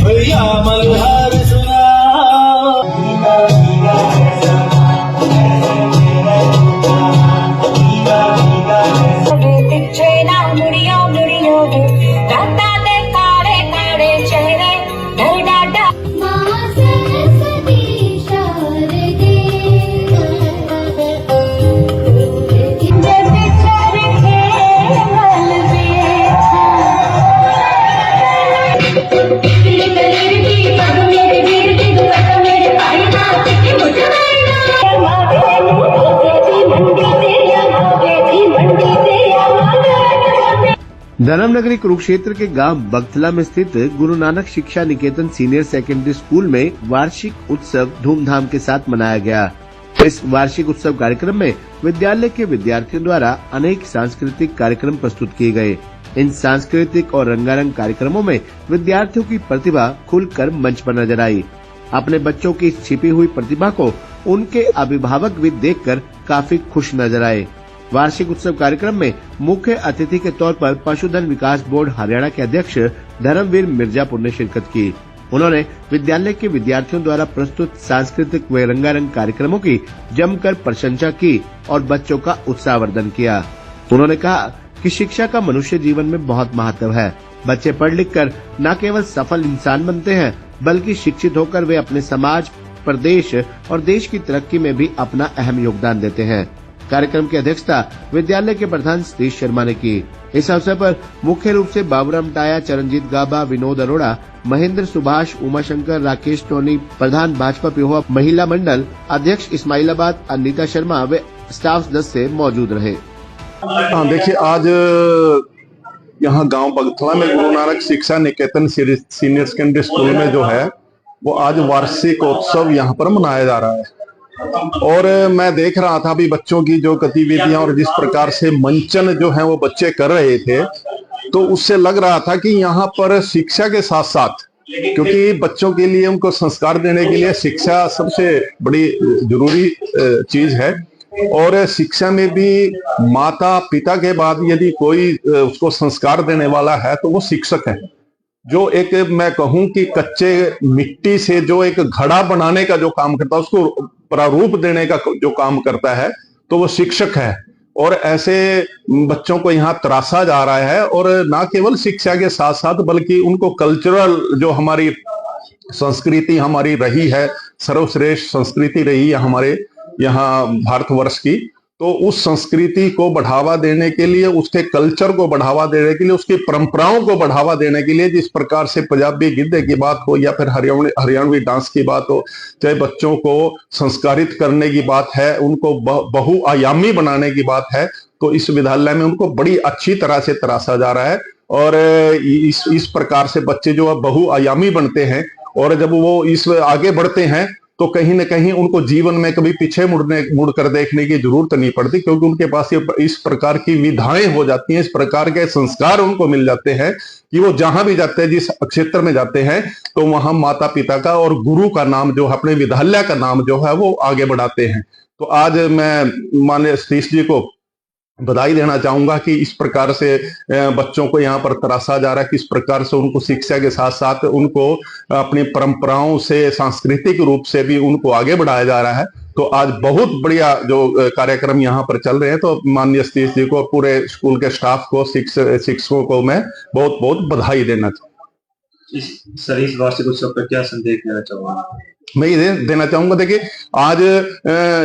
भैया मल्हार सुना। धर्मनगरी कुरुक्षेत्र के गांव बगथला में स्थित गुरु नानक शिक्षा निकेतन सीनियर सेकेंडरी स्कूल में वार्षिक उत्सव धूमधाम के साथ मनाया गया। इस वार्षिक उत्सव कार्यक्रम में विद्यालय के विद्यार्थियों द्वारा अनेक सांस्कृतिक कार्यक्रम प्रस्तुत किए गए। इन सांस्कृतिक और रंगारंग कार्यक्रमों में विद्यार्थियों की प्रतिभा खुलकर मंच पर नजर आई। अपने बच्चों की छिपी हुई प्रतिभा को उनके अभिभावक भी देखकर काफी खुश नजर आए। वार्षिक उत्सव कार्यक्रम में मुख्य अतिथि के तौर पर पशुधन विकास बोर्ड हरियाणा के अध्यक्ष धर्मवीर मिर्जापुर ने शिरकत की। उन्होंने विद्यालय के विद्यार्थियों द्वारा प्रस्तुत सांस्कृतिक व रंगारंग कार्यक्रमों की जमकर प्रशंसा की और बच्चों का उत्साहवर्धन किया। उन्होंने कहा कि शिक्षा का मनुष्य जीवन में बहुत महत्व है। बच्चे पढ़ लिख कर न केवल सफल इंसान बनते हैं, बल्कि शिक्षित होकर वे अपने समाज, प्रदेश और देश की तरक्की में भी अपना अहम योगदान देते हैं। कार्यक्रम की अध्यक्षता विद्यालय के प्रधान सतीश शर्मा ने की। इस अवसर पर मुख्य रूप से बाबूराम टाया, चरणजीत गाबा, विनोद अरोड़ा, महेंद्र सुभाष, उमाशंकर, राकेश टोनी, प्रधान भाजपा पिहोवा महिला मंडल, अध्यक्ष इस्माइलाबाद अनीता शर्मा व स्टाफ सदस्य मौजूद रहे। देखिए, आज यहाँ गांव बगथला में गुरु नानक शिक्षा निकेतन सीनियर सेकेंडरी स्कूल में जो है वो आज वार्षिक उत्सव यहाँ पर मनाया जा रहा है। और मैं देख रहा था अभी बच्चों की जो गतिविधियां और जिस प्रकार से मंचन जो है वो बच्चे कर रहे थे, तो उससे लग रहा था कि यहाँ पर शिक्षा के साथ साथ, क्योंकि बच्चों के लिए उनको संस्कार देने के लिए शिक्षा सबसे बड़ी जरूरी चीज है। और शिक्षा में भी माता पिता के बाद यदि कोई उसको संस्कार देने वाला है तो वो शिक्षक है। जो एक मैं कहूं कि कच्चे मिट्टी से जो एक घड़ा बनाने का जो काम करता है, उसको प्रारूप देने का जो काम करता है, तो वो शिक्षक है। और ऐसे बच्चों को यहाँ तराशा जा रहा है। और ना केवल शिक्षा के साथ साथ बल्कि उनको कल्चरल जो हमारी संस्कृति हमारी रही है, सर्वश्रेष्ठ संस्कृति रही है हमारे यहाँ भारतवर्ष की, तो उस संस्कृति को बढ़ावा देने के लिए, उसके कल्चर को बढ़ावा देने के लिए, उसकी परंपराओं को बढ़ावा देने के लिए, जिस प्रकार से पंजाबी गिद्धे की बात हो या फिर हरियाणवी डांस की बात हो, चाहे बच्चों को संस्कारित करने की बात है, उनको बहुआयामी बनाने की बात है, तो इस विद्यालय में उनको बड़ी अच्छी तरह से तराशा जा रहा है। और इस प्रकार से बच्चे जो बहुआयामी बनते हैं और जब वो इस आगे बढ़ते हैं तो कहीं ना कहीं उनको जीवन में कभी पीछे मुड़कर देखने की जरूरत नहीं पड़ती, क्योंकि उनके पास इस प्रकार की विधाएं हो जाती हैं, इस प्रकार के संस्कार उनको मिल जाते हैं कि वो जहां भी जाते हैं, जिस क्षेत्र में जाते हैं, तो वहां माता पिता का और गुरु का नाम जो है, अपने विद्यालय का नाम जो है वो आगे बढ़ाते हैं। तो आज मैं माननीय सतीश जी को बधाई देना चाहूंगा कि इस प्रकार से बच्चों को यहाँ पर तराशा जा रहा है, किस प्रकार से उनको शिक्षा के साथ साथ उनको अपनी परंपराओं से, सांस्कृतिक रूप से भी उनको आगे बढ़ाया जा रहा है। तो आज बहुत बढ़िया जो कार्यक्रम यहाँ पर चल रहे हैं, तो माननीय सतीश जी को, पूरे स्कूल के स्टाफ को, शिक्षकों को मैं बहुत बहुत बधाई देना चाहूंगा। इस वार्षिक उत्सव पर क्या संदेश देना चाहूंगा? मैं ये देना चाहूंगा, देखिए आज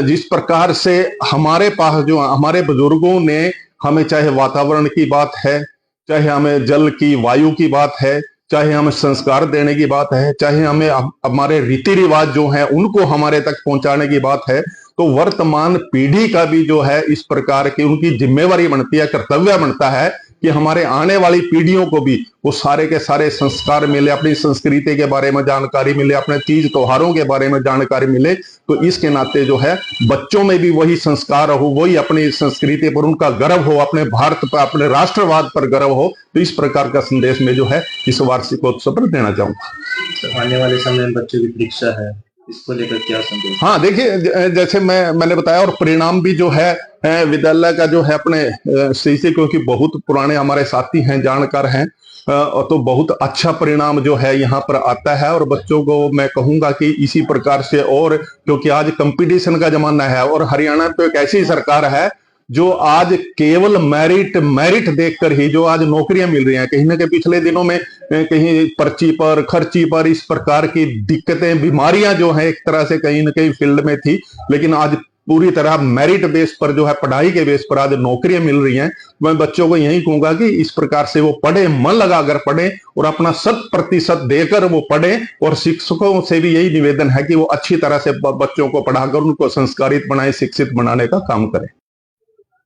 जिस प्रकार से हमारे पास जो हमारे बुजुर्गों ने हमें, चाहे वातावरण की बात है, चाहे हमें जल की, वायु की बात है, चाहे हमें संस्कार देने की बात है, चाहे हमें हमारे रीति रिवाज जो है उनको हमारे तक पहुंचाने की बात है, तो वर्तमान पीढ़ी का भी जो है इस प्रकार की उनकी जिम्मेवारी बनती है, कर्तव्य बनता है कि हमारे आने वाली पीढ़ियों को भी वो सारे के सारे संस्कार मिले, अपनी संस्कृति के बारे में जानकारी मिले, अपने तीज त्योहारों के बारे में जानकारी मिले। तो इसके नाते जो है बच्चों में भी वही संस्कार हो, वही अपनी संस्कृति पर उनका गर्व हो, अपने भारत पर, अपने राष्ट्रवाद पर गर्व हो। तो इस प्रकार का संदेश में जो है इस वार्षिकोत्सव पर देना चाहूंगा। आने वाले समय में बच्चों की परीक्षा है, इसको लेकर क्या संदेश? हाँ देखिए, जैसे मैंने बताया, और परिणाम भी जो है विद्यालय का जो है अपने सही से, क्योंकि बहुत पुराने हमारे साथी हैं, जानकार हैं, तो बहुत अच्छा परिणाम जो है यहाँ पर आता है। और बच्चों को मैं कहूंगा कि इसी प्रकार से, और क्योंकि आज कंपटीशन का जमाना है, और हरियाणा तो एक ऐसी सरकार है जो आज केवल मेरिट देखकर ही जो आज नौकरियां मिल रही हैं। कहीं ना कहीं पिछले दिनों में कहीं पर्ची पर, खर्ची पर, इस प्रकार की दिक्कतें, बीमारियां जो है एक तरह से कहीं ना कहीं फील्ड में थी, लेकिन आज पूरी तरह मेरिट बेस पर जो है, पढ़ाई के बेस पर आज नौकरियां मिल रही हैं। मैं बच्चों को यही कहूंगा कि इस प्रकार से वो पढ़े, मन लगाकर पढ़े, और अपना 100% देकर वो पढ़े। और शिक्षकों से भी यही निवेदन है कि वो अच्छी तरह से बच्चों को पढ़ाकर उनको संस्कारित बनाए, शिक्षित बनाने का काम करें।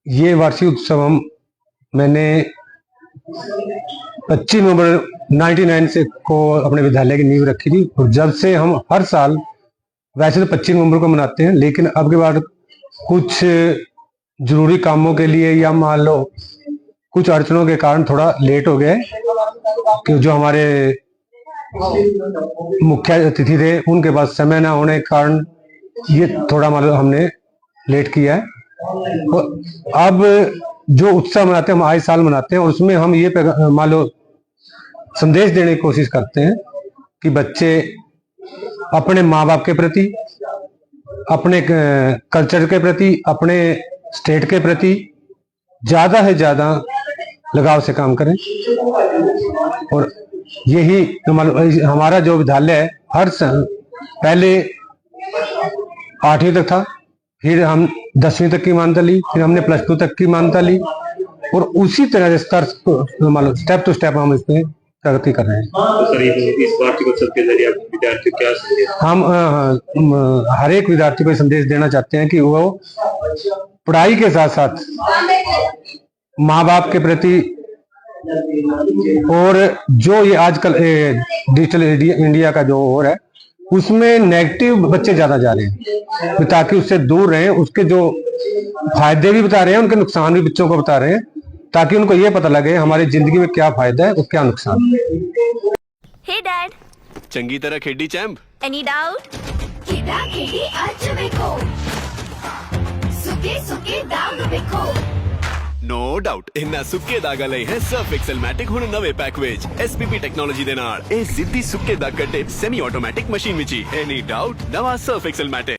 ये वार्षिक उत्सव मैंने 25 नवंबर 99 से को अपने विद्यालय की नींव रखी थी, और जब से हम हर साल, वैसे तो 25 नवंबर को मनाते हैं, लेकिन अब के बाद कुछ जरूरी कामों के लिए या मान लो कुछ अड़चनों के कारण थोड़ा लेट हो गए, कि जो हमारे मुख्य अतिथि थे उनके पास समय ना होने के कारण ये थोड़ा मतलब हमने लेट किया है। अब जो उत्सव मनाते हैं, हम आए साल मनाते हैं, और उसमें हम ये मान लो संदेश देने की कोशिश करते हैं कि बच्चे अपने माँ बाप के प्रति, अपने कल्चर के प्रति, अपने स्टेट के प्रति ज्यादा से ज्यादा लगाव से काम करें। और यही हमारा जो विद्यालय है, हर साल पहले 8वीं तक था, फिर हम 10वीं तक की मान्यता ली, फिर हमने +2 तक की मान्यता ली, और उसी तरह से स्टेप टू स्टेप हम इसमें प्रगति कर रहे हैं। तो सर, इस वार्षिक उत्सव के जरिए विद्यार्थियों को क्या संदेश? हम हर एक विद्यार्थी को संदेश देना चाहते हैं कि वो पढ़ाई के साथ साथ माँ बाप के प्रति, और जो ये आजकल डिजिटल इंडिया का जो हो रहा है, उसमें नेगेटिव बच्चे ज्यादा जा रहे हैं, ताकि उससे दूर रहें। उसके जो फायदे भी बता रहे हैं, उनके नुकसान भी बच्चों को बता रहे हैं, ताकि उनको ये पता लगे हमारी जिंदगी में क्या फायदा है और क्या नुकसान है। हे डैड, चंगी तरह खेडी चैंप। Any doubt? खेड़ा खेड़ी अच वेखो, सुके सुके दाग वेखो। नो डाउट, इन्ना सुक्के दागा लई है सर्फ एक्सेल मैटिक हुण नवे पैक विच एसपीपी टेक्नोलॉजी दे नाल ए जिद्दी सुक्के दाग कड्डे सेमी ऑटोमैटिक मशीन विच ही। Any doubt? नवा सर्फ एक्सेल मैटिक।